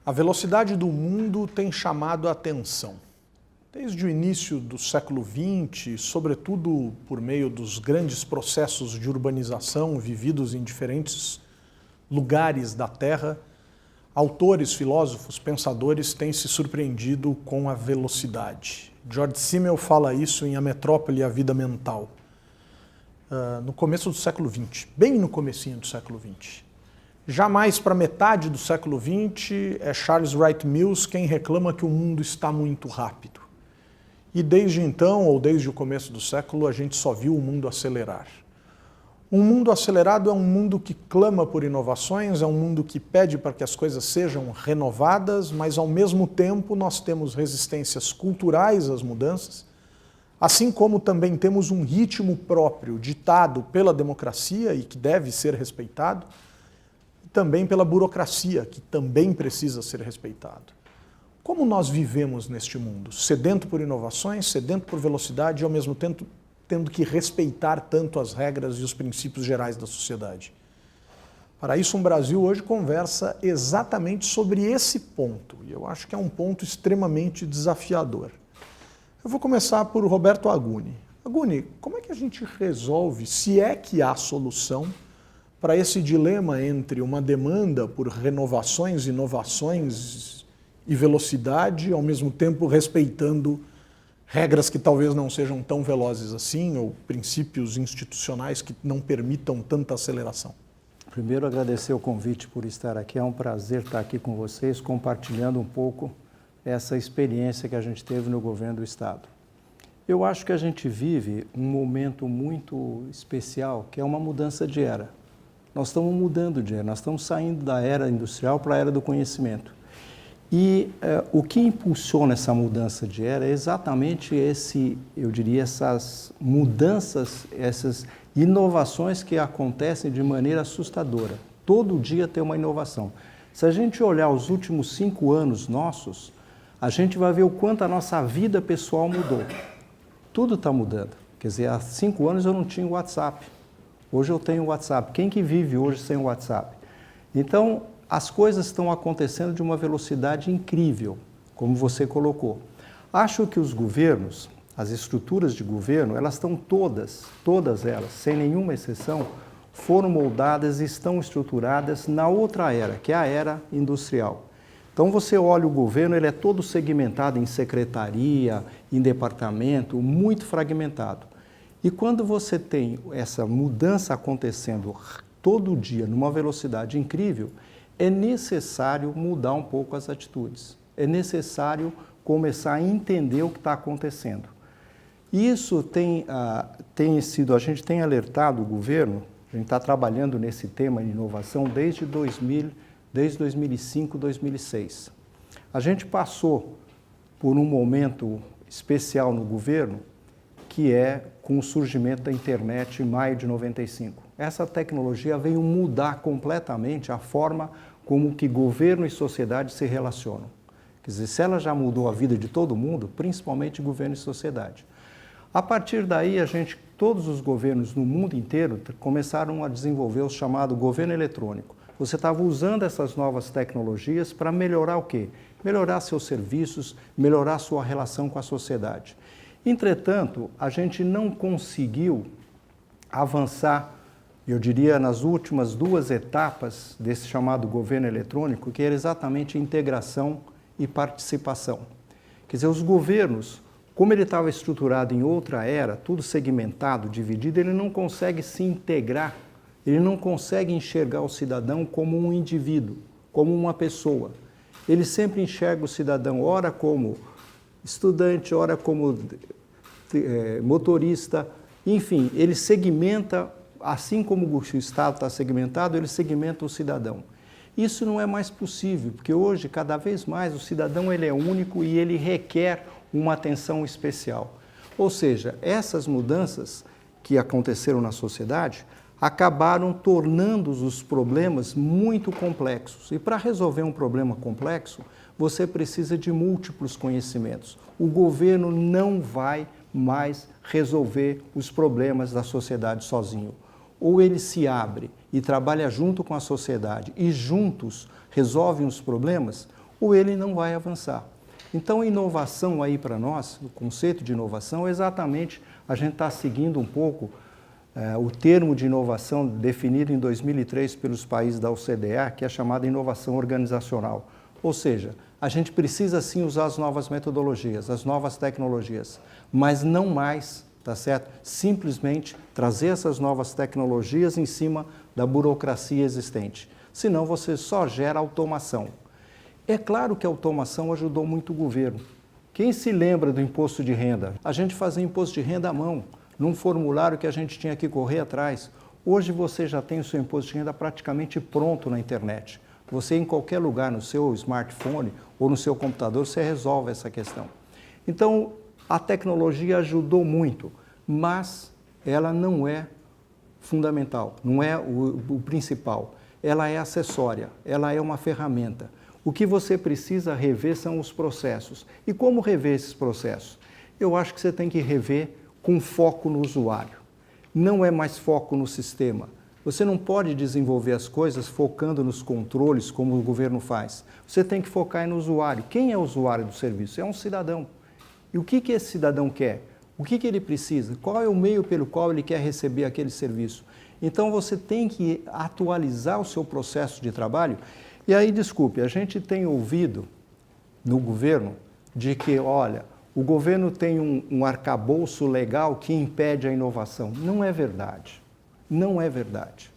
A velocidade do mundo tem chamado a atenção. Desde o início do século XX, sobretudo por meio dos grandes processos de urbanização vividos em diferentes lugares da Terra, autores, filósofos, pensadores têm se surpreendido com a velocidade. George Simmel fala isso em A Metrópole e a Vida Mental, no começo do século XX, bem no comecinho do século XX. Já mais para metade do século XX, é Charles Wright Mills quem reclama que o mundo está muito rápido. E desde então, ou desde o começo do século, a gente só viu o mundo acelerar. Um mundo acelerado é um mundo que clama por inovações, é um mundo que pede para que as coisas sejam renovadas, mas ao mesmo tempo nós temos resistências culturais às mudanças, assim como também temos um ritmo próprio ditado pela democracia e que deve ser respeitado, e também pela burocracia, que também precisa ser respeitado. Como nós vivemos neste mundo? Sedento por inovações, sedento por velocidade e ao mesmo tempo tendo que respeitar tanto as regras e os princípios gerais da sociedade. Para isso, um Brasil hoje conversa exatamente sobre esse ponto, e eu acho que é um ponto extremamente desafiador. Eu vou começar por Roberto Aguni. Aguni, como é que a gente resolve, se é que há solução, para esse dilema entre uma demanda por renovações, inovações e velocidade, ao mesmo tempo respeitando regras que talvez não sejam tão velozes assim, ou princípios institucionais que não permitam tanta aceleração? Primeiro, agradecer o convite por estar aqui. É um prazer estar aqui com vocês, compartilhando um pouco essa experiência que a gente teve no governo do Estado. Eu acho que a gente vive um momento muito especial, que é uma mudança de era. Nós estamos mudando de era, nós estamos saindo da era industrial para a era do conhecimento. E o que impulsiona essa mudança de era é exatamente essas mudanças, essas inovações que acontecem de maneira assustadora. Todo dia tem uma inovação. Se a gente olhar os últimos 5 anos nossos, a gente vai ver o quanto a nossa vida pessoal mudou. Tudo está mudando. Quer dizer, há 5 anos eu não tinha WhatsApp. Hoje eu tenho WhatsApp. Quem que vive hoje sem WhatsApp? Então, as coisas estão acontecendo de uma velocidade incrível, como você colocou. Acho que os governos, as estruturas de governo, elas estão todas elas, sem nenhuma exceção, foram moldadas e estão estruturadas na outra era, que é a era industrial. Então você olha o governo, ele é todo segmentado em secretaria, em departamento, muito fragmentado. E quando você tem essa mudança acontecendo todo dia, numa velocidade incrível, é necessário mudar um pouco as atitudes. É necessário começar a entender o que está acontecendo. Isso a gente tem alertado o governo, a gente está trabalhando nesse tema de inovação desde 2005, 2006. A gente passou por um momento especial no governo, que é com o surgimento da internet em maio de 95. Essa tecnologia veio mudar completamente a forma como que governo e sociedade se relacionam. Quer dizer, se ela já mudou a vida de todo mundo, principalmente governo e sociedade. A partir daí, todos os governos no mundo inteiro começaram a desenvolver o chamado governo eletrônico. Você estava usando essas novas tecnologias para melhorar o quê? Melhorar seus serviços, melhorar sua relação com a sociedade. Entretanto, a gente não conseguiu avançar, eu diria, nas últimas 2 etapas desse chamado governo eletrônico, que era exatamente integração e participação. Quer dizer, os governos, como ele estava estruturado em outra era, tudo segmentado, dividido, ele não consegue se integrar, ele não consegue enxergar o cidadão como um indivíduo, como uma pessoa. Ele sempre enxerga o cidadão, ora como estudante, ora como motorista, enfim, ele segmenta, assim como o Estado está segmentado, ele segmenta o cidadão. Isso não é mais possível, porque hoje, cada vez mais, o cidadão ele é único e ele requer uma atenção especial. Ou seja, essas mudanças que aconteceram na sociedade acabaram tornando os problemas muito complexos. E para resolver um problema complexo, você precisa de múltiplos conhecimentos. O governo não vai mais resolver os problemas da sociedade sozinho. Ou ele se abre e trabalha junto com a sociedade e juntos resolvem os problemas, ou ele não vai avançar. Então, inovação aí para nós, o conceito de inovação, é exatamente a gente está seguindo um pouco o termo de inovação definido em 2003 pelos países da OCDE, que é chamada inovação organizacional. Ou seja, a gente precisa sim usar as novas metodologias, as novas tecnologias, mas não mais, tá certo? Simplesmente trazer essas novas tecnologias em cima da burocracia existente. Senão você só gera automação. É claro que a automação ajudou muito o governo. Quem se lembra do imposto de renda? A gente fazia imposto de renda à mão, num formulário que a gente tinha que correr atrás. Hoje você já tem o seu imposto de renda praticamente pronto na internet. Você, em qualquer lugar, no seu smartphone ou no seu computador, você resolve essa questão. Então, a tecnologia ajudou muito, mas ela não é fundamental, não é o principal. Ela é acessória, ela é uma ferramenta. O que você precisa rever são os processos. E como rever esses processos? Eu acho que você tem que rever com foco no usuário. Não é mais foco no sistema. Você não pode desenvolver as coisas focando nos controles, como o governo faz. Você tem que focar no usuário. Quem é o usuário do serviço? É um cidadão. E o que esse cidadão quer? O que ele precisa? Qual é o meio pelo qual ele quer receber aquele serviço? Então você tem que atualizar o seu processo de trabalho. E aí, desculpe, a gente tem ouvido no governo de que, olha, o governo tem um arcabouço legal que impede a inovação. Não é verdade. Não é verdade.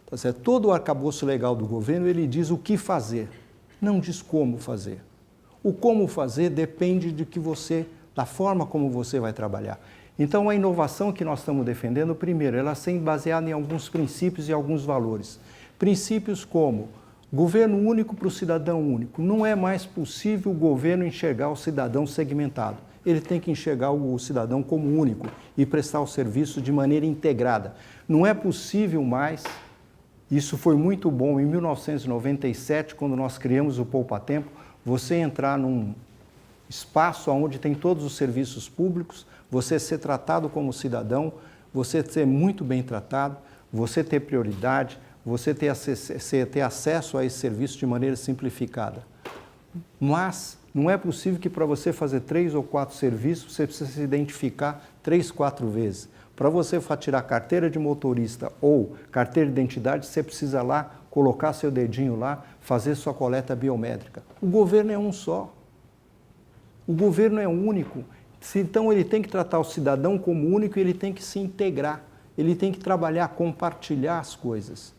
Tá certo? Todo o arcabouço legal do governo, ele diz o que fazer, não diz como fazer. O como fazer depende da forma como você vai trabalhar. Então, a inovação que nós estamos defendendo, primeiro, ela é baseada em alguns princípios e alguns valores. Princípios como governo único para o cidadão único. Não é mais possível o governo enxergar o cidadão segmentado. Ele tem que enxergar o cidadão como único e prestar o serviço de maneira integrada. Não é possível mais, isso foi muito bom em 1997, quando nós criamos o Poupa Tempo, você entrar num espaço onde tem todos os serviços públicos, você ser tratado como cidadão, você ser muito bem tratado, você ter prioridade, você ter acesso a esse serviço de maneira simplificada. Mas não é possível que para você fazer 3 ou 4 serviços, você precisa se identificar 3, 4 vezes. Para você tirar carteira de motorista ou carteira de identidade, você precisa lá colocar seu dedinho lá, fazer sua coleta biométrica. O governo é um só. O governo é único. Então ele tem que tratar o cidadão como único e ele tem que se integrar. Ele tem que trabalhar, compartilhar as coisas.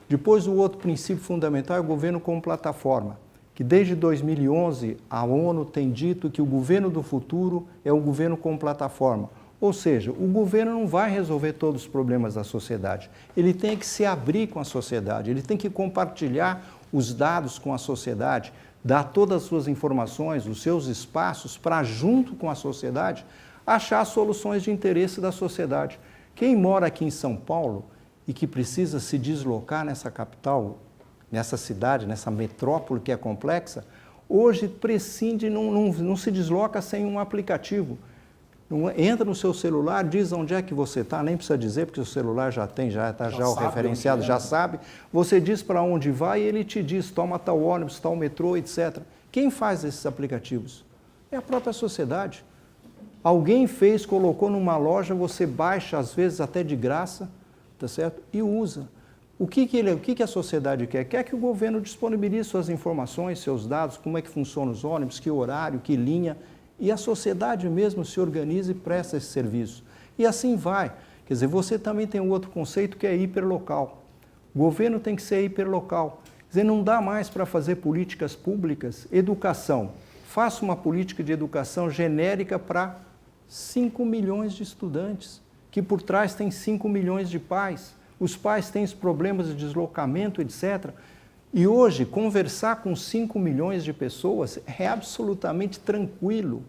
Depois, o outro princípio fundamental é o governo como plataforma, que desde 2011 a ONU tem dito que o governo do futuro é o governo como plataforma. Ou seja, o governo não vai resolver todos os problemas da sociedade. Ele tem que se abrir com a sociedade, ele tem que compartilhar os dados com a sociedade, dar todas as suas informações, os seus espaços para, junto com a sociedade, achar soluções de interesse da sociedade. Quem mora aqui em São Paulo e que precisa se deslocar nessa capital, nessa cidade, nessa metrópole que é complexa, hoje prescinde, não se desloca sem um aplicativo. Entra no seu celular, diz onde é que você está, nem precisa dizer, porque o celular já tem, já está o referenciado, já sabe. Você diz para onde vai e ele te diz, toma tal ônibus, tal metrô, etc. Quem faz esses aplicativos? É a própria sociedade. Alguém fez, colocou numa loja, você baixa, às vezes até de graça, tá certo? E usa. O que a sociedade quer? Quer que o governo disponibilize suas informações, seus dados, como é que funcionam os ônibus, que horário, que linha, e a sociedade mesmo se organiza e presta esse serviço. E assim vai. Quer dizer, você também tem um outro conceito que é hiperlocal. O governo tem que ser hiperlocal. Quer dizer, não dá mais para fazer políticas públicas, educação. Faça uma política de educação genérica para 5 milhões de estudantes, que por trás tem 5 milhões de pais. Os pais têm os problemas de deslocamento, etc. E hoje, conversar com 5 milhões de pessoas é absolutamente tranquilo.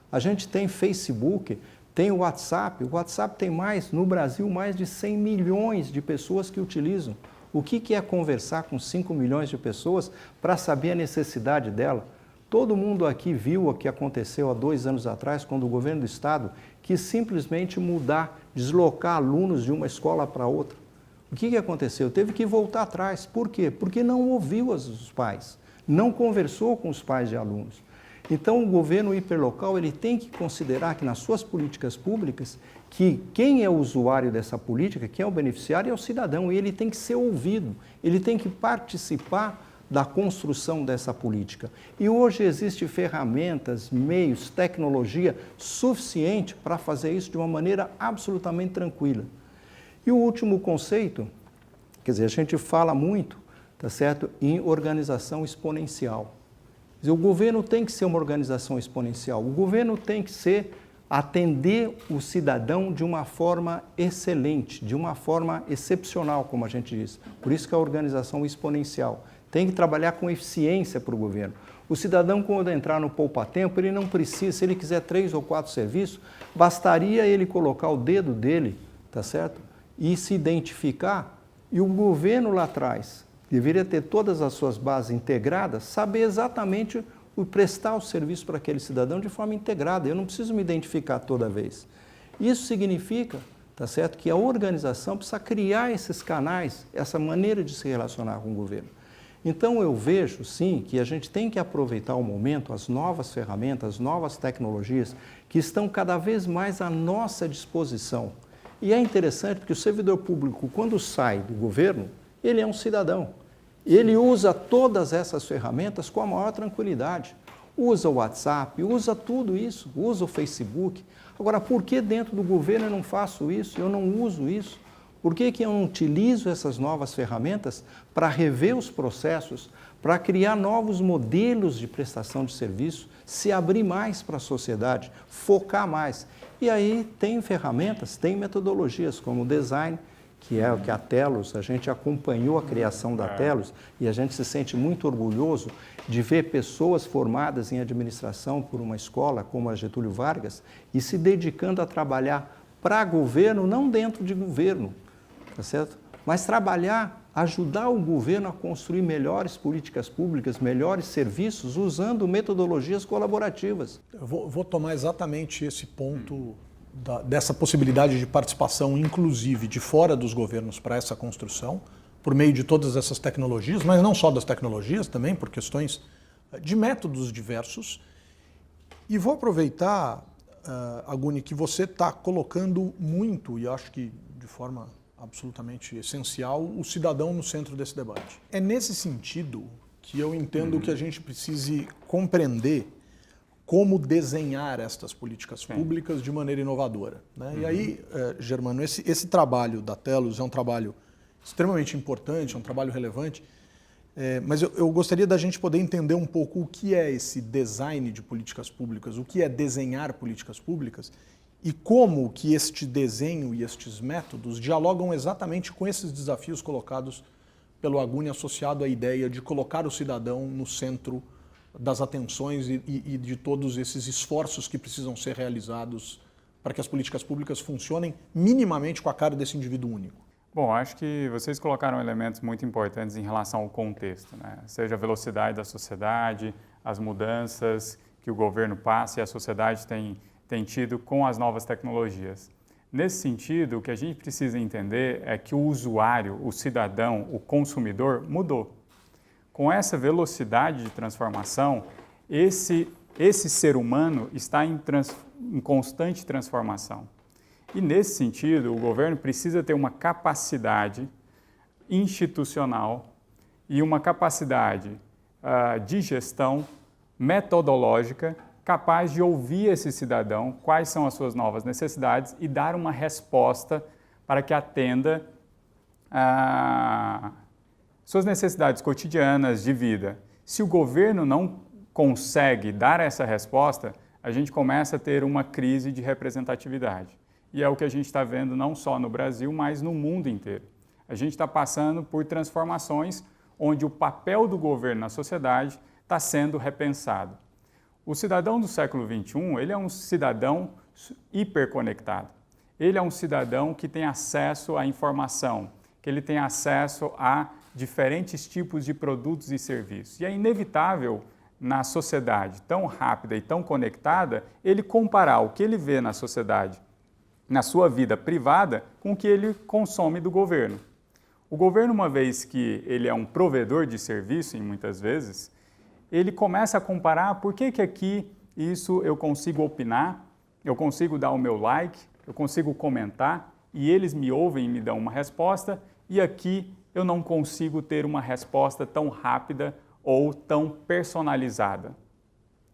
A gente tem Facebook, tem o WhatsApp. O WhatsApp tem no Brasil, mais de 100 milhões de pessoas que utilizam. O que é conversar com 5 milhões de pessoas para saber a necessidade dela? Todo mundo aqui viu o que aconteceu há 2 anos atrás, quando o governo do Estado quis simplesmente deslocar alunos de uma escola para outra. O que aconteceu? Teve que voltar atrás. Por quê? Porque não ouviu os pais, não conversou com os pais de alunos. Então, o governo hiperlocal ele tem que considerar que nas suas políticas públicas, que quem é o usuário dessa política, quem é o beneficiário é o cidadão, e ele tem que ser ouvido, ele tem que participar da construção dessa política. E hoje existem ferramentas, meios, tecnologia suficiente para fazer isso de uma maneira absolutamente tranquila. E o último conceito, quer dizer, a gente fala muito, tá certo, em organização exponencial. Quer dizer, o governo tem que ser uma organização exponencial, o governo tem que atender o cidadão de uma forma excelente, de uma forma excepcional, como a gente diz. Por isso que é a organização exponencial. Tem que trabalhar com eficiência para o governo. O cidadão, quando entrar no poupa-tempo, ele não precisa, se ele quiser 3 ou 4 serviços, bastaria ele colocar o dedo dele, tá certo? E se identificar, e o governo lá atrás deveria ter todas as suas bases integradas, saber exatamente prestar o serviço para aquele cidadão de forma integrada. Eu não preciso me identificar toda vez. Isso significa, tá certo, que a organização precisa criar esses canais, essa maneira de se relacionar com o governo. Então, eu vejo, sim, que a gente tem que aproveitar o momento, as novas ferramentas, as novas tecnologias que estão cada vez mais à nossa disposição. E é interessante porque o servidor público, quando sai do governo, ele é um cidadão. Ele usa todas essas ferramentas com a maior tranquilidade. Usa o WhatsApp, usa tudo isso, usa o Facebook. Agora, por que dentro do governo eu não faço isso, eu não uso isso? Por que eu não utilizo essas novas ferramentas para rever os processos, para criar novos modelos de prestação de serviço, se abrir mais para a sociedade, focar mais? E aí tem ferramentas, tem metodologias como o design, que é o que a Telos, a gente acompanhou a criação da Telos e a gente se sente muito orgulhoso de ver pessoas formadas em administração por uma escola como a Getúlio Vargas e se dedicando a trabalhar para governo, não dentro de governo, tá certo? Mas trabalhar, ajudar o governo a construir melhores políticas públicas, melhores serviços, usando metodologias colaborativas. Eu vou tomar exatamente esse ponto dessa possibilidade de participação, inclusive de fora dos governos, para essa construção, por meio de todas essas tecnologias, mas não só das tecnologias, também por questões de métodos diversos. E vou aproveitar, Aguni, que você está colocando muito, e acho que de forma absolutamente essencial, o cidadão no centro desse debate. É nesse sentido que eu entendo que a gente precise compreender como desenhar estas políticas públicas de maneira inovadora, né? E aí, Germano, esse trabalho da Telos é um trabalho extremamente importante, é um trabalho relevante, mas eu gostaria da gente poder entender um pouco o que é esse design de políticas públicas, o que é desenhar políticas públicas e como que este desenho e estes métodos dialogam exatamente com esses desafios colocados pelo Aguni associado à ideia de colocar o cidadão no centro das atenções e de todos esses esforços que precisam ser realizados para que as políticas públicas funcionem minimamente com a cara desse indivíduo único. Bom, acho que vocês colocaram elementos muito importantes em relação ao contexto, né? Seja a velocidade da sociedade, as mudanças que o governo passa e a sociedade tem tido com as novas tecnologias. Nesse sentido, o que a gente precisa entender é que o usuário, o cidadão, o consumidor mudou. Com essa velocidade de transformação, esse ser humano está em constante transformação. E nesse sentido, o governo precisa ter uma capacidade institucional e uma capacidade de gestão metodológica capaz de ouvir esse cidadão, quais são as suas novas necessidades e dar uma resposta para que atenda suas necessidades cotidianas de vida. Se o governo não consegue dar essa resposta, a gente começa a ter uma crise de representatividade. E é o que a gente está vendo não só no Brasil, mas no mundo inteiro. A gente está passando por transformações onde o papel do governo na sociedade está sendo repensado. O cidadão do século XXI, ele é um cidadão hiperconectado. Ele é um cidadão que tem acesso à informação, que ele tem acesso a diferentes tipos de produtos e serviços. E é inevitável, na sociedade tão rápida e tão conectada, ele comparar o que ele vê na sociedade, na sua vida privada, com o que ele consome do governo. O governo, uma vez que ele é um provedor de serviço, em muitas vezes, ele começa a comparar por que aqui isso eu consigo opinar, eu consigo dar o meu like, eu consigo comentar e eles me ouvem e me dão uma resposta e aqui eu não consigo ter uma resposta tão rápida ou tão personalizada.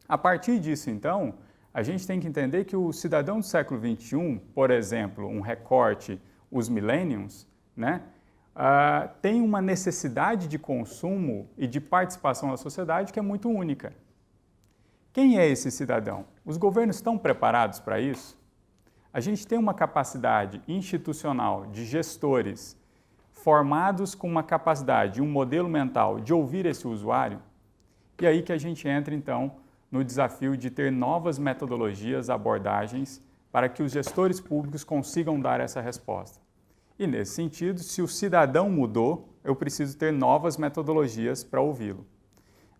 A partir disso, então, a gente tem que entender que o cidadão do século XXI, por exemplo, um recorte, os millennials, né, tem uma necessidade de consumo e de participação na sociedade que é muito única. Quem é esse cidadão? Os governos estão preparados para isso? A gente tem uma capacidade institucional de gestores formados com uma capacidade, um modelo mental de ouvir esse usuário? E aí que a gente entra, então, no desafio de ter novas metodologias, abordagens, para que os gestores públicos consigam dar essa resposta. E, nesse sentido, se o cidadão mudou, eu preciso ter novas metodologias para ouvi-lo.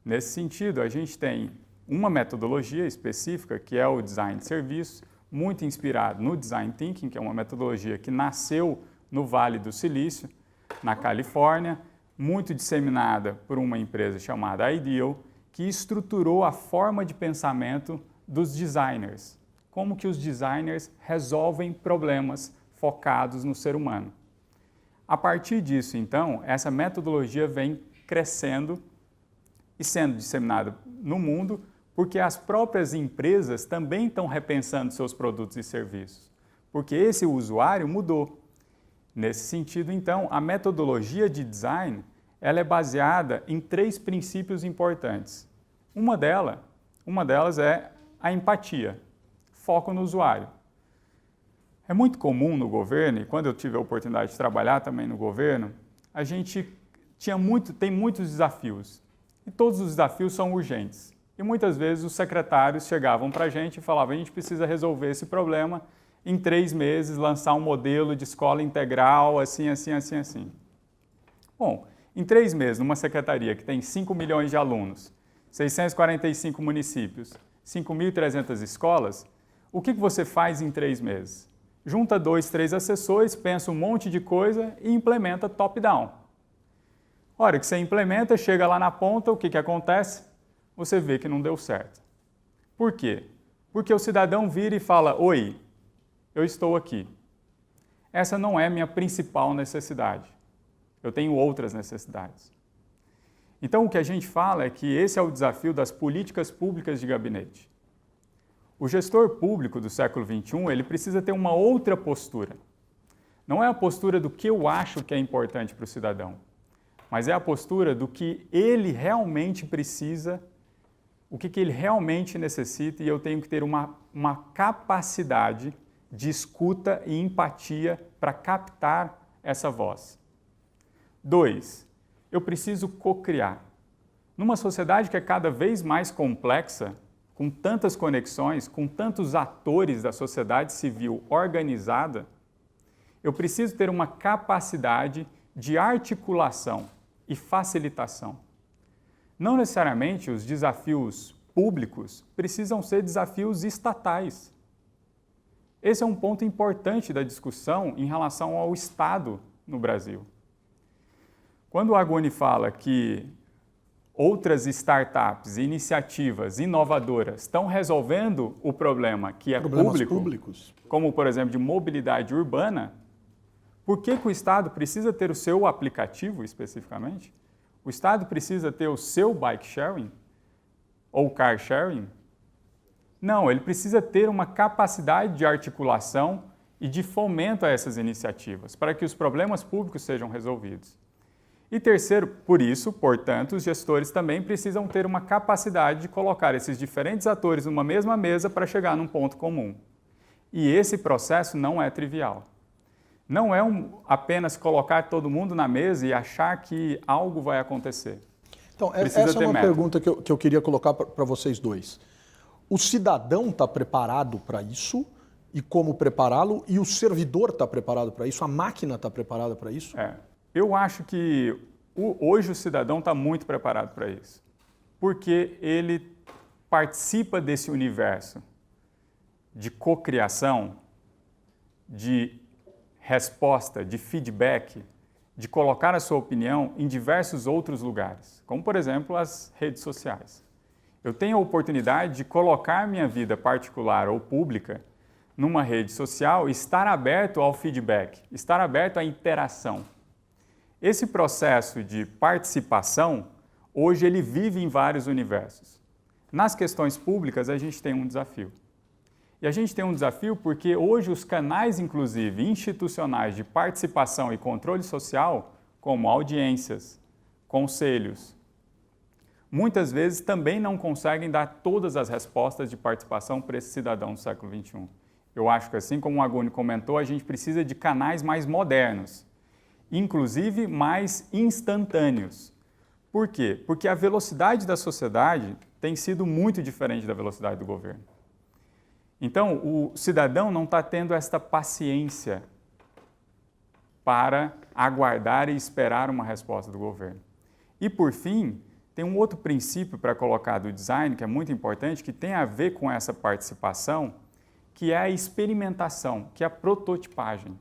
Nesse sentido, a gente tem uma metodologia específica, que é o design de serviços, muito inspirado no design thinking, que é uma metodologia que nasceu no Vale do Silício, na Califórnia, muito disseminada por uma empresa chamada Ideal, que estruturou a forma de pensamento dos designers. Como que os designers resolvem problemas focados no ser humano. A partir disso, então, essa metodologia vem crescendo e sendo disseminada no mundo, porque as próprias empresas também estão repensando seus produtos e serviços, porque esse usuário mudou. Nesse sentido, então, a metodologia de design ela é baseada em 3 princípios importantes. Uma delas é a empatia, foco no usuário. É muito comum no governo, e quando eu tive a oportunidade de trabalhar também no governo, a gente tem muitos desafios, e todos os desafios são urgentes. E muitas vezes os secretários chegavam para a gente e falavam: a gente precisa resolver esse problema em 3 meses, lançar um modelo de escola integral, assim. Bom, em 3 meses, numa secretaria que tem 5 milhões de alunos, 645 municípios, 5.300 escolas, o que você faz em 3 meses? Junta 2, 3 assessores, pensa um monte de coisa e implementa top-down. A hora que você implementa, chega lá na ponta, o que acontece? Você vê que não deu certo. Por quê? Porque o cidadão vira e fala: oi, eu estou aqui. Essa não é minha principal necessidade. Eu tenho outras necessidades. Então, o que a gente fala é que esse é o desafio das políticas públicas de gabinete. O gestor público do século XXI, ele precisa ter uma outra postura. Não é a postura do que eu acho que é importante para o cidadão, mas é a postura do que ele realmente precisa, o que ele realmente necessita, e eu tenho que ter uma capacidade de escuta e empatia para captar essa voz. 2, eu preciso co-criar. Numa sociedade que é cada vez mais complexa, com tantas conexões, com tantos atores da sociedade civil organizada, eu preciso ter uma capacidade de articulação e facilitação. Não necessariamente os desafios públicos precisam ser desafios estatais. Esse é um ponto importante da discussão em relação ao Estado no Brasil. Quando o Agoni fala que outras startups, iniciativas inovadoras estão resolvendo o problema que é público, como, por exemplo, de mobilidade urbana, por que o Estado precisa ter o seu aplicativo especificamente? O Estado precisa ter o seu bike sharing ou car sharing? Não, ele precisa ter uma capacidade de articulação e de fomento a essas iniciativas, para que os problemas públicos sejam resolvidos. E terceiro, por isso, portanto, os gestores também precisam ter uma capacidade de colocar esses diferentes atores numa mesma mesa para chegar num ponto comum. E esse processo não é trivial. Não é apenas colocar todo mundo na mesa e achar que algo vai acontecer. Então, essa é uma pergunta que eu queria colocar para vocês dois. O cidadão está preparado para isso? E como prepará-lo? E o servidor está preparado para isso? A máquina está preparada para isso? Eu acho que hoje o cidadão está muito preparado para isso, porque ele participa desse universo de cocriação, de resposta, de feedback, de colocar a sua opinião em diversos outros lugares, como, por exemplo, as redes sociais. Eu tenho a oportunidade de colocar minha vida particular ou pública numa rede social e estar aberto ao feedback, estar aberto à interação. Esse processo de participação, hoje ele vive em vários universos. Nas questões públicas, a gente tem um desafio. E a gente tem um desafio porque hoje os canais, inclusive, institucionais de participação e controle social, como audiências, conselhos, muitas vezes também não conseguem dar todas as respostas de participação para esse cidadão do século XXI. Eu acho que, assim como o Agoni comentou, a gente precisa de canais mais modernos, inclusive mais instantâneos. Por quê? Porque a velocidade da sociedade tem sido muito diferente da velocidade do governo. Então, o cidadão não está tendo esta paciência para aguardar e esperar uma resposta do governo. E, por fim, tem um outro princípio para colocar do design, que é muito importante, que tem a ver com essa participação, que é a experimentação, que é a prototipagem.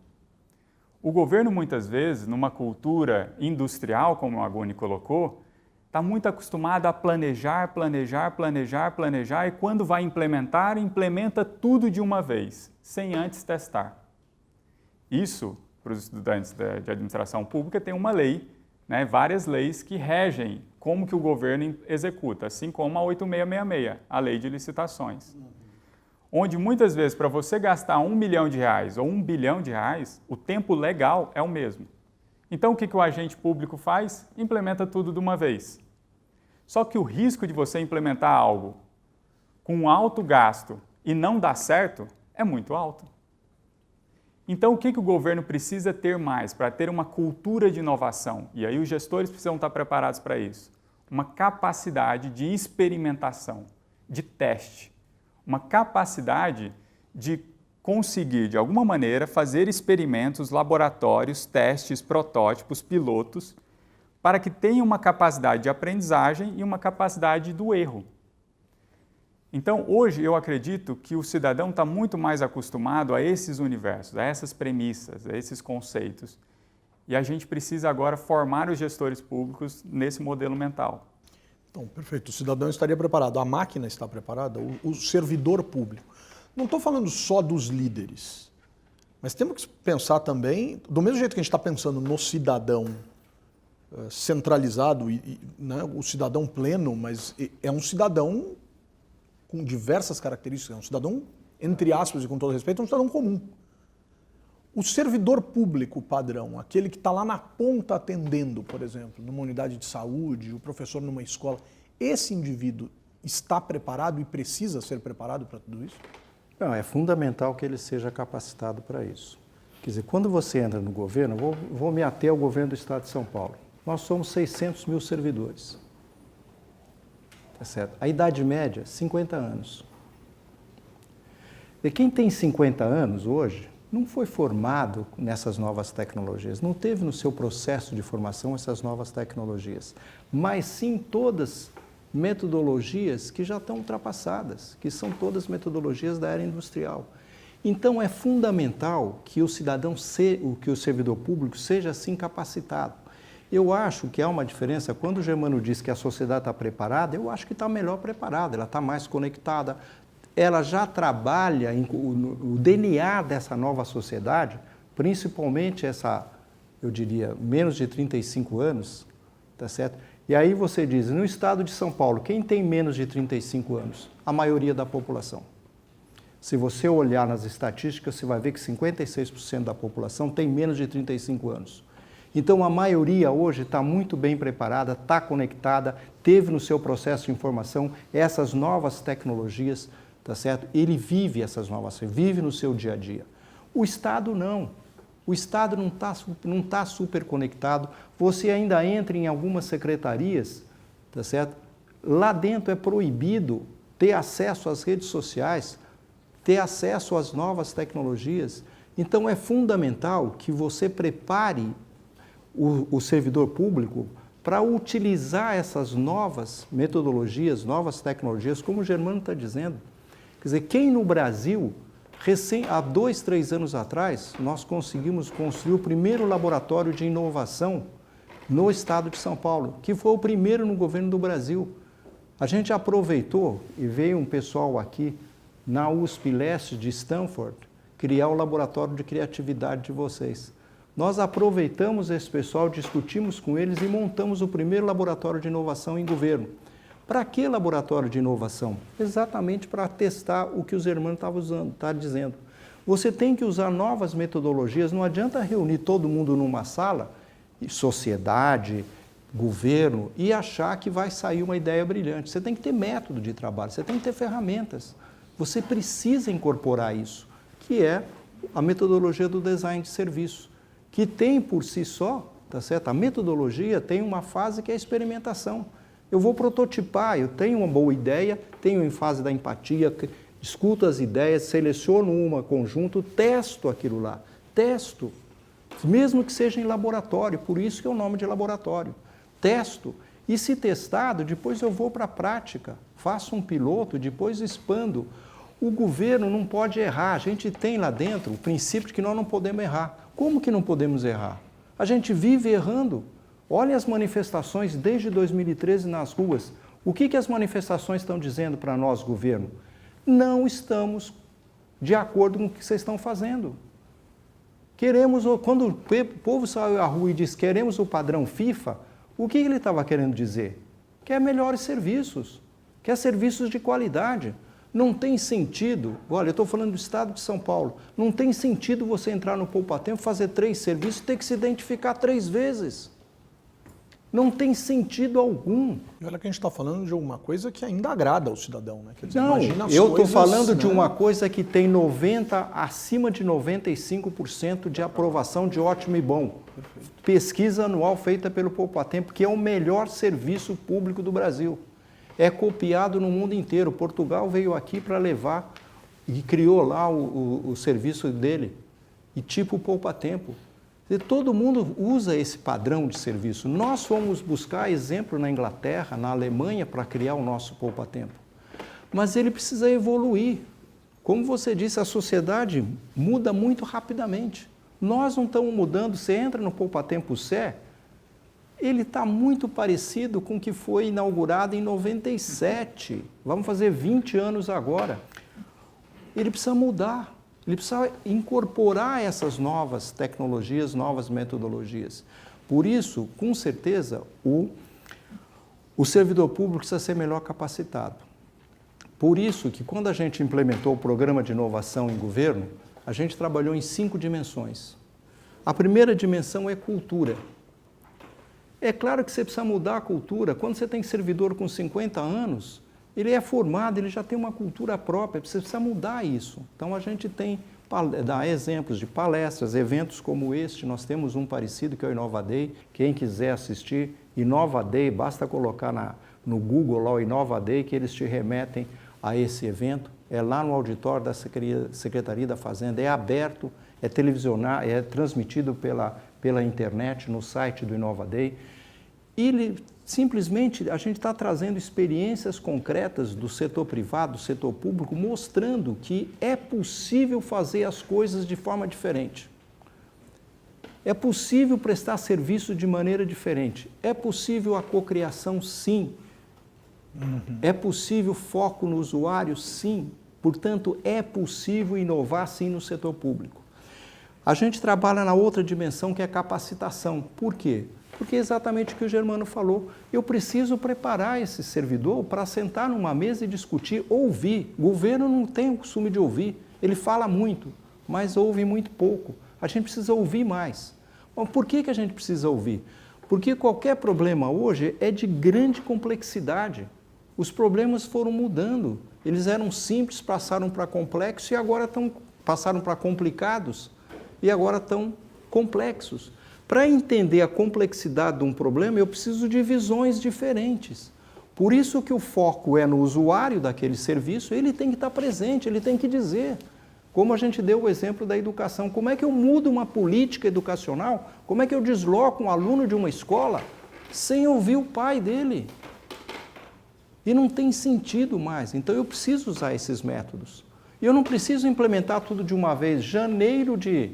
O governo, muitas vezes, numa cultura industrial, como o Agoni colocou, está muito acostumado a planejar, e quando vai implementar, implementa tudo de uma vez, sem antes testar. Isso, para os estudantes de administração pública, tem uma lei, né, várias leis que regem como que o governo executa, assim como a 8666, a lei de licitações. Onde muitas vezes, para você gastar R$1 milhão ou R$1 bilhão, o tempo legal é o mesmo. Então, o que o agente público faz? Implementa tudo de uma vez. Só que o risco de você implementar algo com alto gasto e não dar certo é muito alto. Então, o que o governo precisa ter mais para ter uma cultura de inovação? E aí os gestores precisam estar preparados para isso. Uma capacidade de experimentação, de teste. Uma capacidade de conseguir, de alguma maneira, fazer experimentos, laboratórios, testes, protótipos, pilotos, para que tenha uma capacidade de aprendizagem e uma capacidade do erro. Então, hoje, eu acredito que o cidadão está muito mais acostumado a esses universos, a essas premissas, a esses conceitos. E a gente precisa agora formar os gestores públicos nesse modelo mental. Então, perfeito. O cidadão estaria preparado, a máquina está preparada, o servidor público. Não estou falando só dos líderes, mas temos que pensar também, do mesmo jeito que a gente está pensando no cidadão centralizado, né, o cidadão pleno, mas é um cidadão com diversas características, é um cidadão, entre aspas e com todo respeito, é um cidadão comum. O servidor público padrão, aquele que está lá na ponta atendendo, por exemplo, numa unidade de saúde, o professor numa escola, esse indivíduo está preparado e precisa ser preparado para tudo isso? Não, é fundamental que ele seja capacitado para isso. Quer dizer, quando você entra no governo, vou me ater ao governo do Estado de São Paulo. Nós somos 600 mil servidores. Tá certo? A idade média, 50 anos. E quem tem 50 anos hoje não foi formado nessas novas tecnologias, não teve no seu processo de formação essas novas tecnologias, mas sim todas metodologias que já estão ultrapassadas, que são todas metodologias da era industrial. Então é fundamental que o cidadão, que o servidor público seja assim capacitado. Eu acho que há uma diferença, quando o Germano diz que a sociedade está preparada, eu acho que está melhor preparada, ela está mais conectada, ela já trabalha o DNA dessa nova sociedade, principalmente essa, eu diria, menos de 35 anos, tá certo? E aí você diz, no estado de São Paulo, quem tem menos de 35 anos? A maioria da população. Se você olhar nas estatísticas, você vai ver que 56% da população tem menos de 35 anos. Então, a maioria hoje está muito bem preparada, está conectada, teve no seu processo de informação essas novas tecnologias, tá certo? Ele vive essas novas, vive no seu dia a dia. O Estado não. O Estado não tá super conectado. Você ainda entra em algumas secretarias, tá certo? Lá dentro é proibido ter acesso às redes sociais, ter acesso às novas tecnologias. Então, é fundamental que você prepare o servidor público para utilizar essas novas metodologias, novas tecnologias, como o Germano está dizendo. Quer dizer, quem no Brasil Há 2, 3 anos atrás, nós conseguimos construir o primeiro laboratório de inovação no estado de São Paulo, que foi o primeiro no governo do Brasil. A gente aproveitou e veio um pessoal aqui na USP Leste de Stanford criar o laboratório de criatividade de vocês. Nós aproveitamos esse pessoal, discutimos com eles e montamos o primeiro laboratório de inovação em governo. Para que laboratório de inovação? Exatamente para testar o que os irmãos estavam dizendo. Você tem que usar novas metodologias, não adianta reunir todo mundo numa sala, sociedade, governo, e achar que vai sair uma ideia brilhante. Você tem que ter método de trabalho, você tem que ter ferramentas. Você precisa incorporar isso, que é a metodologia do design de serviço, que tem por si só, tá certo? A metodologia tem uma fase que é a experimentação. Eu vou prototipar, eu tenho uma boa ideia, tenho em fase da empatia, escuto as ideias, seleciono uma conjunto, testo aquilo lá, testo, mesmo que seja em laboratório, por isso que é o nome de laboratório. Testo, e se testado, depois eu vou para a prática, faço um piloto, depois expando. O governo não pode errar, a gente tem lá dentro o princípio de que nós não podemos errar. Como que não podemos errar? A gente vive errando. Olha as manifestações desde 2013 nas ruas. O que as manifestações estão dizendo para nós, governo? Não estamos de acordo com o que vocês estão fazendo. Quando o povo saiu à rua e disse queremos o padrão FIFA, o que ele estava querendo dizer? Quer melhores serviços, quer serviços de qualidade. Não tem sentido, olha, eu estou falando do estado de São Paulo, não tem sentido você entrar no Poupatempo, fazer 3 serviços e ter que se identificar 3 vezes. Não tem sentido algum. E olha que a gente está falando de uma coisa que ainda agrada ao cidadão, né? Quer dizer, não, imagina as eu estou coisas, falando de né? uma coisa que tem acima de 95% de aprovação de ótimo e bom. Perfeito. Pesquisa anual feita pelo Poupatempo, que é o melhor serviço público do Brasil. É copiado no mundo inteiro. Portugal veio aqui para levar e criou lá o serviço dele, e tipo Poupatempo. Todo mundo usa esse padrão de serviço. Nós fomos buscar exemplo na Inglaterra, na Alemanha, para criar o nosso Poupatempo. Mas ele precisa evoluir. Como você disse, a sociedade muda muito rapidamente. Nós não estamos mudando. Você entra no Poupatempo Sé, ele está muito parecido com o que foi inaugurado em 97. Vamos fazer 20 anos agora. Ele precisa mudar. Ele precisa incorporar essas novas tecnologias, novas metodologias. Por isso, com certeza, o servidor público precisa ser melhor capacitado. Por isso que quando a gente implementou o programa de inovação em governo, a gente trabalhou em 5 dimensões. A primeira dimensão é cultura. É claro que você precisa mudar a cultura. Quando você tem servidor com 50 anos, ele é formado, ele já tem uma cultura própria, você precisa mudar isso. Então a gente dá exemplos de palestras, eventos como este, nós temos um parecido que é o Inova Day. Quem quiser assistir, Inova Day, basta colocar no Google lá o Inova Day que eles te remetem a esse evento. É lá no auditório da Secretaria da Fazenda, é aberto, é televisionado, é transmitido pela internet no site do Inova Day. Simplesmente a gente está trazendo experiências concretas do setor privado, do setor público, mostrando que é possível fazer as coisas de forma diferente. É possível prestar serviço de maneira diferente. É possível a cocriação, sim. É possível foco no usuário, sim. Portanto, é possível inovar, sim, no setor público. A gente trabalha na outra dimensão, que é a capacitação. Por quê? Porque é exatamente o que o Germano falou. Eu preciso preparar esse servidor para sentar numa mesa e discutir, ouvir. O governo não tem o costume de ouvir. Ele fala muito, mas ouve muito pouco. A gente precisa ouvir mais. Bom, por que a gente precisa ouvir? Porque qualquer problema hoje é de grande complexidade. Os problemas foram mudando. Eles eram simples, passaram para complexos e agora passaram para complicados e agora estão complexos. Para entender a complexidade de um problema, eu preciso de visões diferentes. Por isso que o foco é no usuário daquele serviço, ele tem que estar presente, ele tem que dizer. Como a gente deu o exemplo da educação, como é que eu mudo uma política educacional? Como é que eu desloco um aluno de uma escola sem ouvir o pai dele? E não tem sentido mais. Então eu preciso usar esses métodos. E eu não preciso implementar tudo de uma vez. Janeiro de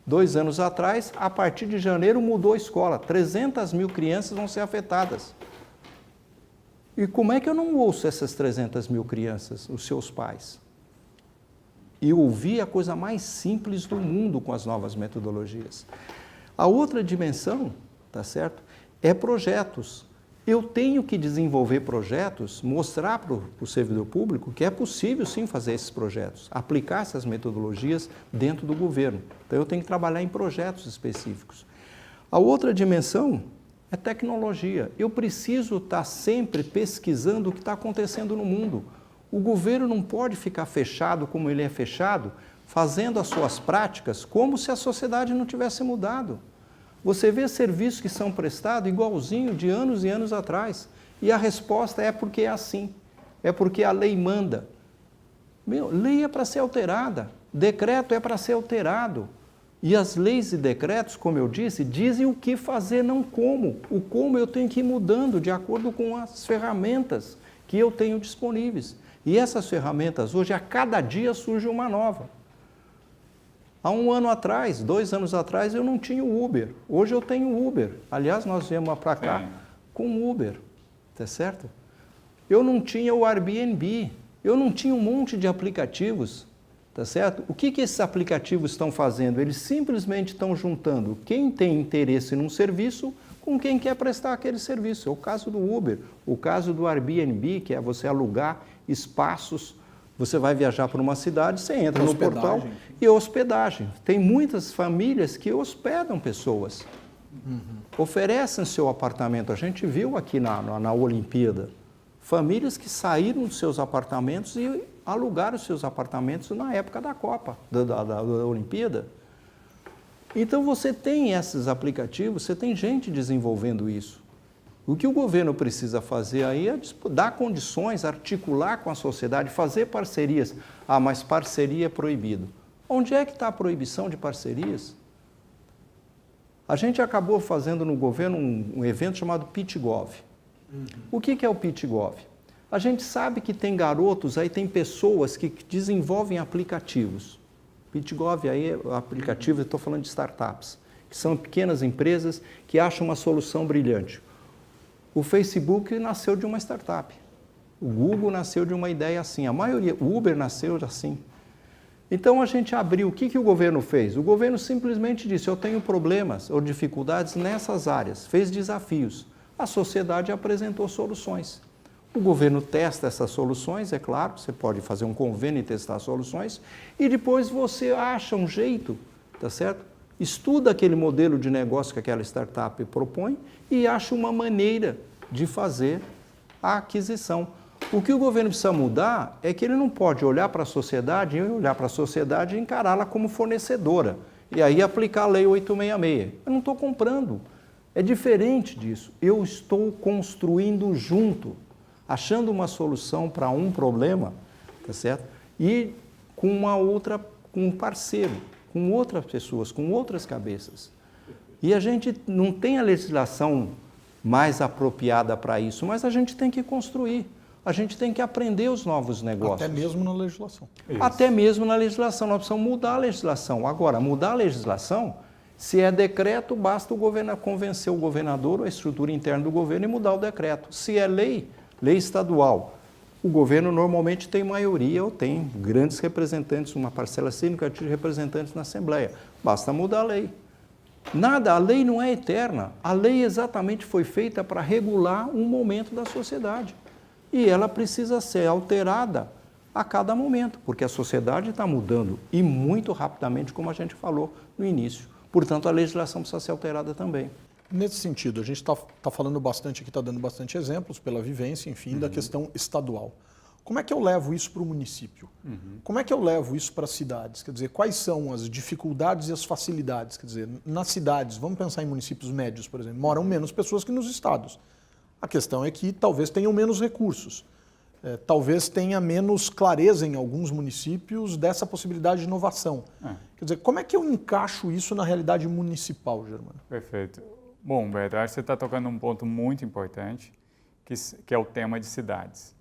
2 anos atrás, a partir de janeiro mudou a escola. 300 mil crianças vão ser afetadas. E como é que eu não ouço essas 300 mil crianças, os seus pais? E ouvir a coisa mais simples do mundo com as novas metodologias. A outra dimensão, tá certo? É projetos. Eu tenho que desenvolver projetos, mostrar para o servidor público que é possível sim fazer esses projetos, aplicar essas metodologias dentro do governo. Então eu tenho que trabalhar em projetos específicos. A outra dimensão é tecnologia. Eu preciso estar sempre pesquisando o que está acontecendo no mundo. O governo não pode ficar fechado como ele é fechado, fazendo as suas práticas como se a sociedade não tivesse mudado. Você vê serviços que são prestados igualzinho de anos e anos atrás. E a resposta é porque é assim. É porque a lei manda. Lei é para ser alterada. Decreto é para ser alterado. E as leis e decretos, como eu disse, dizem o que fazer, não como. O como eu tenho que ir mudando de acordo com as ferramentas que eu tenho disponíveis. E essas ferramentas, hoje, a cada dia surge uma nova. Há 1 ano atrás, 2 anos atrás, eu não tinha o Uber. Hoje eu tenho o Uber. Aliás, nós viemos para cá com o Uber, tá certo? Eu não tinha o Airbnb. Eu não tinha um monte de aplicativos, tá certo? O que esses aplicativos estão fazendo? Eles simplesmente estão juntando quem tem interesse num serviço com quem quer prestar aquele serviço. É o caso do Uber, o caso do Airbnb, que é você alugar espaços. Você vai viajar para uma cidade, você entra no portal e hospedagem. Tem muitas famílias que hospedam pessoas, oferecem seu apartamento. A gente viu aqui na Olimpíada, famílias que saíram dos seus apartamentos e alugaram seus apartamentos na época da Copa, da Olimpíada. Então você tem esses aplicativos, você tem gente desenvolvendo isso. O que o governo precisa fazer aí é dar condições, articular com a sociedade, fazer parcerias. Ah, mas parceria é proibido. Onde é que está a proibição de parcerias? A gente acabou fazendo no governo um evento chamado PitGov. O que é o PitGov? A gente sabe que tem garotos, aí tem pessoas que desenvolvem aplicativos. PitGov aí é o aplicativo, eu estou falando de startups, que são pequenas empresas que acham uma solução brilhante. O Facebook nasceu de uma startup. O Google nasceu de uma ideia assim. A maioria, o Uber nasceu assim. Então a gente abriu. O que o governo fez? O governo simplesmente disse: eu tenho problemas ou dificuldades nessas áreas. Fez desafios. A sociedade apresentou soluções. O governo testa essas soluções, é claro. Você pode fazer um convênio e testar soluções. E depois você acha um jeito, tá certo? Estuda aquele modelo de negócio que aquela startup propõe e acha uma maneira de fazer a aquisição. O que o governo precisa mudar é que ele não pode olhar para a sociedade e encará-la como fornecedora. E aí aplicar a Lei 866. Eu não estou comprando. É diferente disso. Eu estou construindo junto, achando uma solução para um problema, tá certo? E com um parceiro, com outras pessoas, com outras cabeças. E a gente não tem a legislação mais apropriada para isso, mas a gente tem que construir. A gente tem que aprender os novos negócios. Até mesmo na legislação. Isso. Até mesmo na legislação. Nós precisamos mudar a legislação. Agora, mudar a legislação, se é decreto, basta o governo convencer o governador ou a estrutura interna do governo e mudar o decreto. Se é lei estadual, o governo normalmente tem maioria ou tem grandes representantes, uma parcela significativa de representantes na Assembleia. Basta mudar a lei. Nada, a lei não é eterna. A lei exatamente foi feita para regular um momento da sociedade. E ela precisa ser alterada a cada momento, porque a sociedade está mudando e muito rapidamente, como a gente falou no início. Portanto, a legislação precisa ser alterada também. Nesse sentido, a gente está falando bastante aqui, está dando bastante exemplos pela vivência, enfim, da questão estadual. Como é que eu levo isso para o município? Como é que eu levo isso para as cidades? Quer dizer, quais são as dificuldades e as facilidades? Quer dizer, nas cidades, vamos pensar em municípios médios, por exemplo, moram menos pessoas que nos estados. A questão é que talvez tenham menos recursos, talvez tenha menos clareza em alguns municípios dessa possibilidade de inovação. Quer dizer, como é que eu encaixo isso na realidade municipal, Germano? Perfeito. Bom, Beto, acho que você está tocando um ponto muito importante, que é o tema de cidades.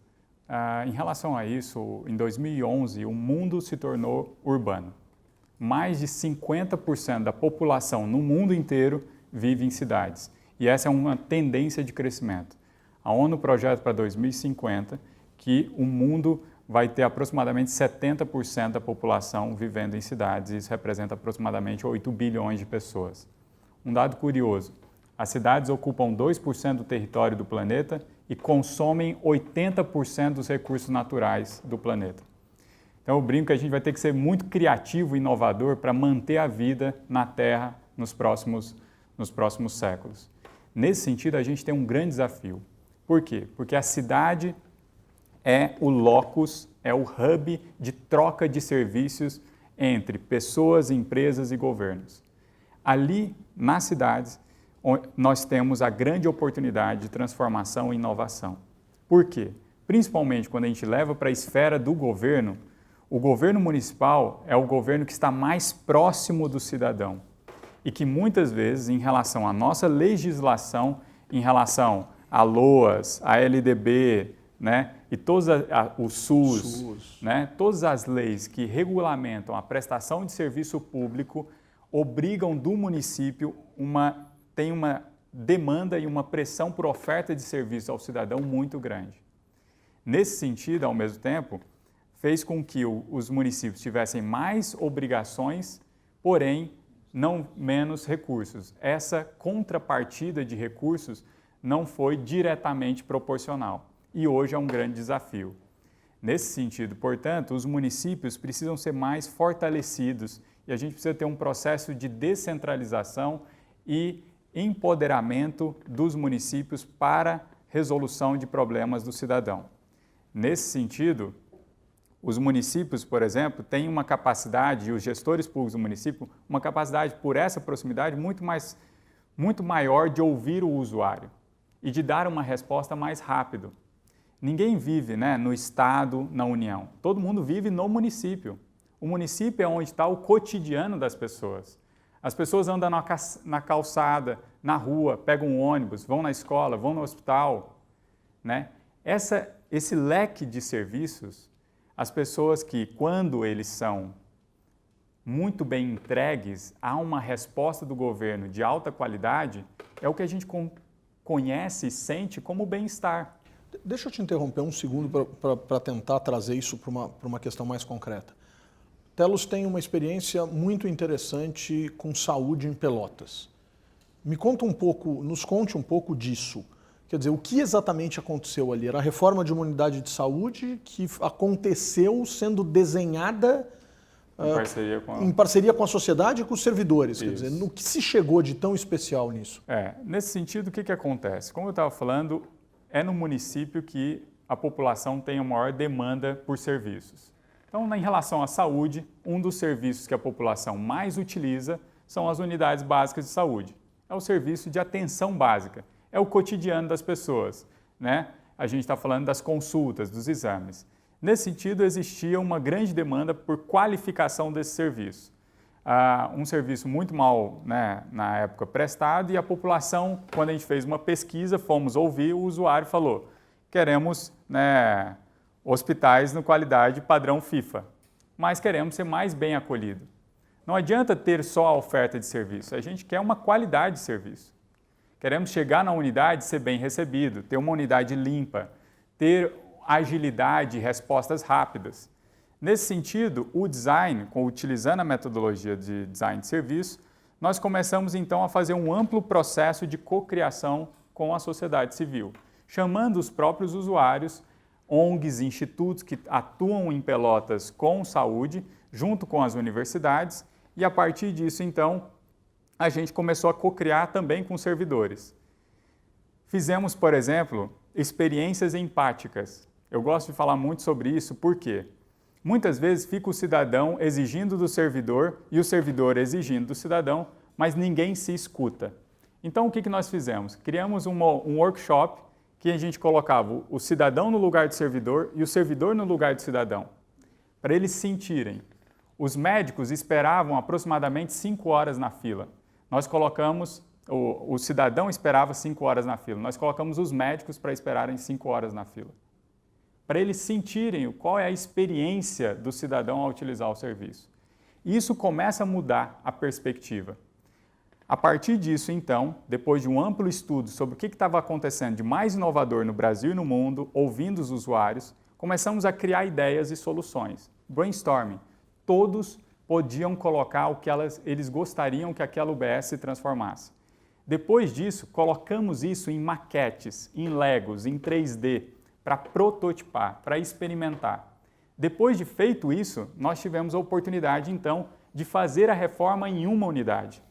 Em relação a isso, em 2011, o mundo se tornou urbano. Mais de 50% da população no mundo inteiro vive em cidades. E essa é uma tendência de crescimento. A ONU projeta para 2050 que o mundo vai ter aproximadamente 70% da população vivendo em cidades. Isso representa aproximadamente 8 bilhões de pessoas. Um dado curioso, as cidades ocupam 2% do território do planeta e consomem 80% dos recursos naturais do planeta. Então eu brinco que a gente vai ter que ser muito criativo e inovador para manter a vida na Terra nos próximos séculos. Nesse sentido, a gente tem um grande desafio. Por quê? Porque a cidade é o locus, é o hub de troca de serviços entre pessoas, empresas e governos. Ali, nas cidades, nós temos a grande oportunidade de transformação e inovação. Por quê? Principalmente quando a gente leva para a esfera do governo, o governo municipal é o governo que está mais próximo do cidadão e que muitas vezes, em relação à nossa legislação, em relação a LOAS, a LDB, né, e todos o SUS, né, todas as leis que regulamentam a prestação de serviço público obrigam do município tem uma demanda e uma pressão por oferta de serviço ao cidadão muito grande. Nesse sentido, ao mesmo tempo, fez com que os municípios tivessem mais obrigações, porém não menos recursos. Essa contrapartida de recursos não foi diretamente proporcional e hoje é um grande desafio. Nesse sentido, portanto, os municípios precisam ser mais fortalecidos e a gente precisa ter um processo de descentralização e empoderamento dos municípios para resolução de problemas do cidadão. Nesse sentido, os municípios, por exemplo, têm uma capacidade, e os gestores públicos do município, uma capacidade, por essa proximidade, muito maior de ouvir o usuário e de dar uma resposta mais rápido. Ninguém vive, né, no Estado, na União. Todo mundo vive no município. O município é onde está o cotidiano das pessoas. As pessoas andam na calçada, na rua, pegam um ônibus, vão na escola, vão no hospital, né? Esse leque de serviços, as pessoas que, quando eles são muito bem entregues a uma resposta do governo de alta qualidade, é o que a gente conhece e sente como bem-estar. Deixa eu te interromper um segundo para tentar trazer isso para uma questão mais concreta. Telos tem uma experiência muito interessante com saúde em Pelotas. Nos conte um pouco disso. Quer dizer, o que exatamente aconteceu ali? Era a reforma de uma unidade de saúde que aconteceu sendo desenhada em parceria com a sociedade e com os servidores. Quer dizer, no que se chegou de tão especial nisso? Nesse sentido, o que acontece? Como eu estava falando, é no município que a população tem a maior demanda por serviços. Então, em relação à saúde, um dos serviços que a população mais utiliza são as unidades básicas de saúde. É o serviço de atenção básica, é o cotidiano das pessoas, né? A gente está falando das consultas, dos exames. Nesse sentido, existia uma grande demanda por qualificação desse serviço. Um serviço muito mal, né, na época prestado e a população, quando a gente fez uma pesquisa, fomos ouvir, o usuário falou, queremos, né, hospitais no qualidade padrão FIFA, mas queremos ser mais bem acolhido. Não adianta ter só a oferta de serviço, a gente quer uma qualidade de serviço. Queremos chegar na unidade e ser bem recebido, ter uma unidade limpa, ter agilidade e respostas rápidas. Nesse sentido, o design, utilizando a metodologia de design de serviço, nós começamos então a fazer um amplo processo de cocriação com a sociedade civil, chamando os próprios usuários, ONGs, institutos que atuam em Pelotas com saúde, junto com as universidades, e a partir disso, então, a gente começou a cocriar também com servidores. Fizemos, por exemplo, experiências empáticas. Eu gosto de falar muito sobre isso, por quê? Muitas vezes fica o cidadão exigindo do servidor e o servidor exigindo do cidadão, mas ninguém se escuta. Então, o que nós fizemos? Criamos um workshop que a gente colocava o cidadão no lugar do servidor e o servidor no lugar do cidadão, para eles sentirem. Os médicos esperavam aproximadamente 5 horas na fila. Nós colocamos, o cidadão esperava 5 horas na fila. Nós colocamos os médicos para esperarem 5 horas na fila. para eles sentirem qual é a experiência do cidadão ao utilizar o serviço. E isso começa a mudar a perspectiva. A partir disso, então, depois de um amplo estudo sobre o que estava acontecendo de mais inovador no Brasil e no mundo, ouvindo os usuários, começamos a criar ideias e soluções. Brainstorming. Todos podiam colocar o que eles gostariam que aquela UBS se transformasse. Depois disso, colocamos isso em maquetes, em Legos, em 3D, para prototipar, para experimentar. Depois de feito isso, nós tivemos a oportunidade, então, de fazer a reforma em uma unidade.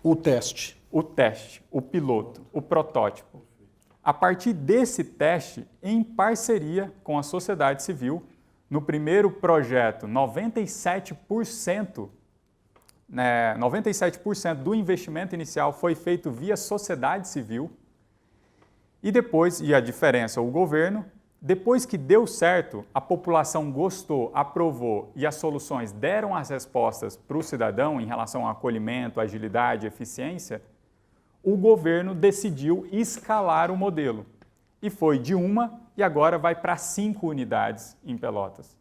O teste, O piloto, o protótipo. A partir desse teste, em parceria com a sociedade civil, no primeiro projeto, 97% do investimento inicial foi feito via sociedade civil. E depois, e a diferença, o governo, depois que deu certo, a população gostou, aprovou e as soluções deram as respostas para o cidadão em relação ao acolhimento, agilidade, eficiência, o governo decidiu escalar o modelo. E foi de 1 e agora vai para 5 unidades em Pelotas.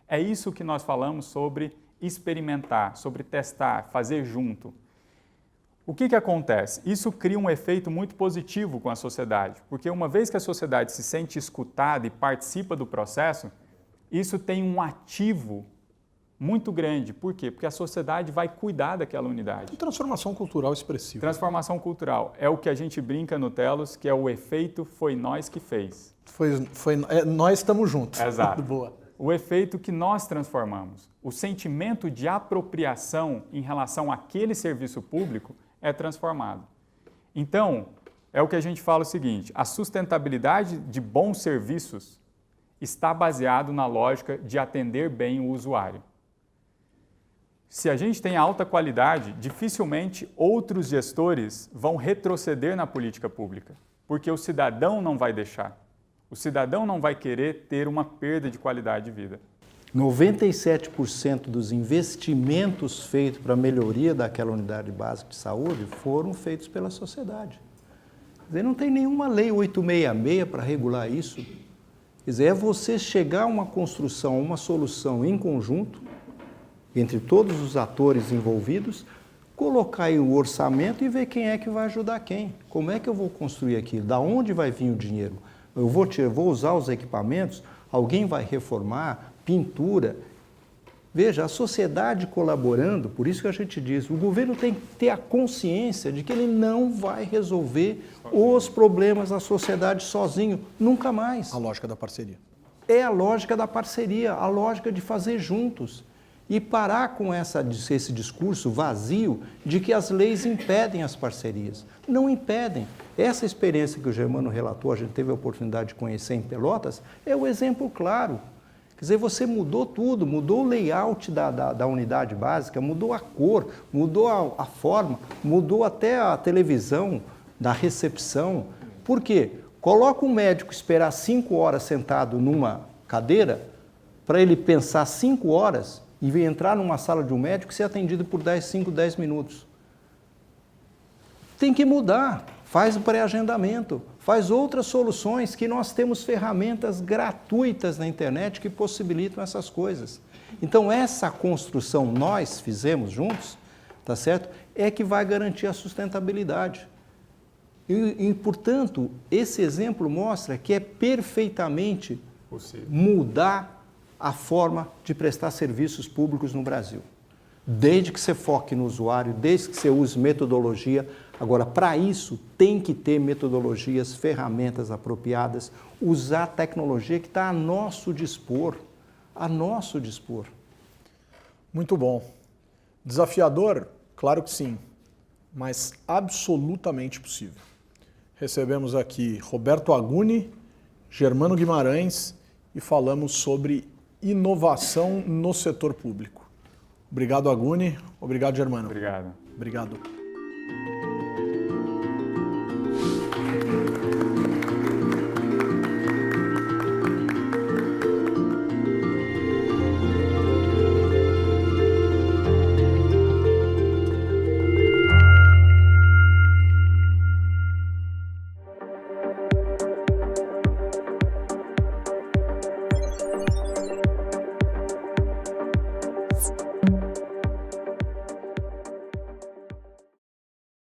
É isso que nós falamos sobre experimentar, sobre testar, fazer junto. O que acontece? Isso cria um efeito muito positivo com a sociedade, porque uma vez que a sociedade se sente escutada e participa do processo, isso tem um ativo muito grande. Por quê? Porque a sociedade vai cuidar daquela unidade. Transformação cultural expressiva. Transformação cultural é o que a gente brinca no Telos, que é o efeito foi nós que fez. Nós estamos juntos. Exato. Boa. O efeito que nós transformamos. O sentimento de apropriação em relação àquele serviço público é transformado. Então, é o que a gente fala o seguinte, a sustentabilidade de bons serviços está baseado na lógica de atender bem o usuário. Se a gente tem alta qualidade, dificilmente outros gestores vão retroceder na política pública, porque o cidadão não vai deixar. O cidadão não vai querer ter uma perda de qualidade de vida. 97% dos investimentos feitos para a melhoria daquela unidade básica de saúde foram feitos pela sociedade. Quer dizer, não tem nenhuma lei 866 para regular isso. Quer dizer, é você chegar a uma construção, uma solução em conjunto, entre todos os atores envolvidos, colocar aí o orçamento e ver quem é que vai ajudar quem. Como é que eu vou construir aquilo? Da onde vai vir o dinheiro? Eu vou usar os equipamentos? Alguém vai reformar? Pintura. Veja, a sociedade colaborando, por isso que a gente diz, o governo tem que ter a consciência de que ele não vai resolver os problemas da sociedade sozinho, nunca mais. A lógica da parceria. É a lógica da parceria, a lógica de fazer juntos. E parar com esse discurso vazio de que as leis impedem as parcerias. Não impedem. Essa experiência que o Germano relatou, a gente teve a oportunidade de conhecer em Pelotas, é o exemplo claro. Quer dizer, você mudou tudo, mudou o layout da unidade básica, mudou a cor, mudou a forma, mudou até a televisão da recepção. Por quê? Coloca um médico esperar 5 horas sentado numa cadeira, para ele pensar 5 horas e vir entrar numa sala de um médico e ser atendido por 5, 10 minutos. Tem que mudar. Faz o pré-agendamento, faz outras soluções que nós temos ferramentas gratuitas na internet que possibilitam essas coisas. Então, essa construção nós fizemos juntos, tá certo? É que vai garantir a sustentabilidade. E, portanto, esse exemplo mostra que é perfeitamente possível mudar a forma de prestar serviços públicos no Brasil. Desde que você foque no usuário, desde que você use metodologia. Agora, para isso, tem que ter metodologias, ferramentas apropriadas, usar a tecnologia que está a nosso dispor. A nosso dispor. Muito bom. Desafiador? Claro que sim, mas absolutamente possível. Recebemos aqui Roberto Aguni, Germano Guimarães e falamos sobre inovação no setor público. Obrigado, Aguni. Obrigado, Germano. Obrigado. Obrigado.